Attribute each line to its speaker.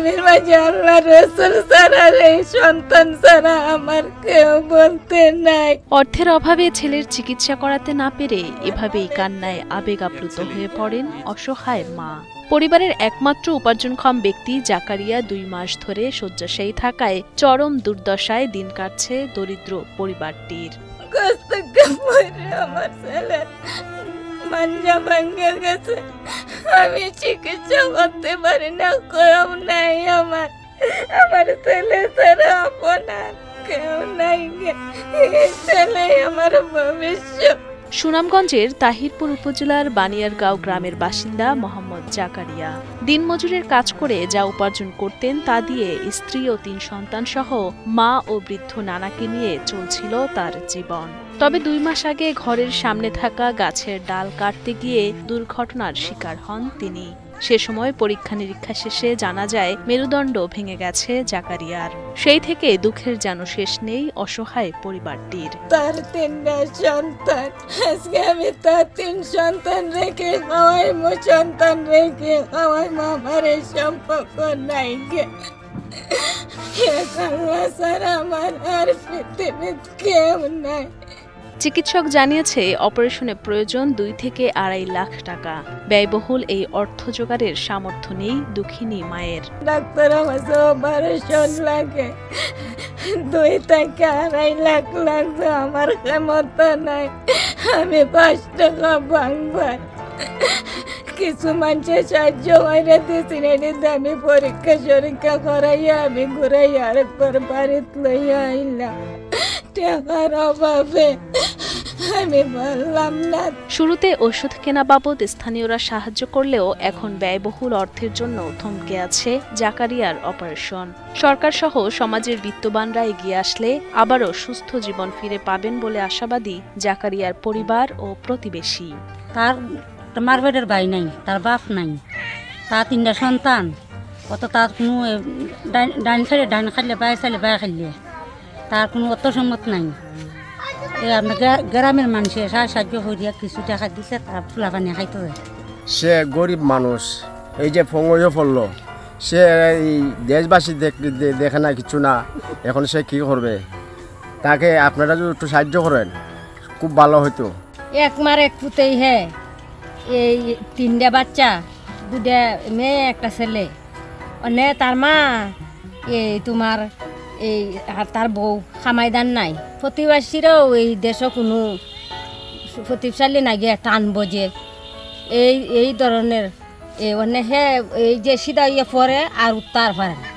Speaker 1: পৃথিবীর মাঝে আল্লাহ রাসূল ছাড়া এই সন্তান ছাড়া আমার কেউ বলতে নাই।
Speaker 2: অর্থের অভাবে ছেলের চিকিৎসা করাতে না পেরে এভাবেই কান্নায় আবেগ আপ্লুত হয়ে পড়েন অসহায় মা। পরিবারের একমাত্র উপার্জনক্ষম ব্যক্তি জাকারিয়া 2 মাস ধরে শয্যাশায়ী থাকায় চরম দুর্দশায় দিন কাটছে দরিদ্র পরিবারটির।
Speaker 1: কষ্ট করে আমার ছেলে মাঞ্জা ভেঙে গেছে, আমি চিকিৎসা করতে পারি না, কেউ নাই আমার ছেলে ছাড়া আপনার কেউ নাই, ছেলে আমার ভবিষ্যৎ।
Speaker 2: সুনামগঞ্জের তাহিরপুর উপজেলার বানিয়ারগাঁও গ্রামের বাসিন্দা মোহাম্মদ জাকারিয়া দিনমজুরের কাজ করে যা উপার্জন করতেন তা দিয়ে স্ত্রী ও 3 সন্তান সহ মা ও বৃদ্ধ নানাকে নিয়ে চলছিল তার জীবন। তবে 2 মাস আগে ঘরের সামনে থাকা গাছের ডাল কাটতে গিয়ে দুর্ঘটনার শিকার হন তিনি। সে সময় পরীক্ষা নিরীক্ষা শেষে জানা যায় মেরুদণ্ড ভেঙে গেছে জাকারিয়ার। সেই থেকে দুঃখের যেন শেষ নেই অসহায় পরিবারটির।
Speaker 1: তার 3টা সন্তান, আজকে আমি তার 3 সন্তান রেখে খাওয়াই, সন্তান রেখে খাওয়াই, আমার এই সম্পর্ক নাই গে। আল্লাহ ছাড়া আমার আর পৃথিবীর কেউ নাই।
Speaker 2: চিকিৎসক জানিয়েছে অপারেশনে প্রয়োজন 2 থেকে 2.5 লাখ টাকা। ব্যয়বহুল এই অর্থ জোগাড়ের সামর্থ্য নেই দুঃখিনী মায়ের।
Speaker 1: ডাক্তার আমাকে অপারেশন লাগে 2 থেকে 2.5 লাখ লাগবে, আমার ক্ষমতা নাই। আমি 5 টাকা ভাঙবার কিছু মানুষের সাহায্য করে দিয়েছি, আমি পরীক্ষা সরীক্ষা করাইয়া আমি ঘুরাইয়া আরেকবার বাড়িতে লইয়া আইলাম। টাকার অভাবে আমি বললাম না।
Speaker 2: শুরুতে ওষুধ কেনা বাবদ স্থানীয়রা সাহায্য করলেও এখন ব্যয়বহুল অর্থের জন্য থমকে আছে জাকারিয়ার অপারেশন। সরকার সহ সমাজের বিত্তবানরা এগিয়ে আসলে আবারও সুস্থ জীবন ফিরে পাবেন বলে আশাবাদী জাকারিয়ার পরিবার ও প্রতিবেশী।
Speaker 3: তার মারবেটের ভাই নাই, তার বাপ নাই, তার 3টা সন্তান, অত তার কোনো ডাইন সাইডে ডাইন খাইলে বাই চাইলে বাই খাইলে তার কোনো অর্থ সম্মত নাই। আপনার গ্রামের মানুষের সাহায্য করিয়া কিছু টাকা দিতে তার ফুলা পানি খাইতে হয়।
Speaker 4: সে গরিব মানুষ, এই যে ফঙ্গইও পড়লো, সে এই দেশবাসী দেখে না কিছু না, এখন সে কি করবে? তাকে আপনারা যদি একটু সাহায্য করেন খুব ভালো হতো।
Speaker 5: এক মার এক পুতেই হ্যাঁ, এই 3টা বাচ্চা, 2টা মেয়ে, একটা ছেলে। অনে তার মা এই তোমার এই আর তার বউ খামাইদান নাই। প্রতিবাসীরাও এই দেশও কোনো প্রতিশালী না গিয়ে টানবো যে এই ধরনের অনেক এই যে সিধা ইয়ে পরে আর উত্তার পারে না।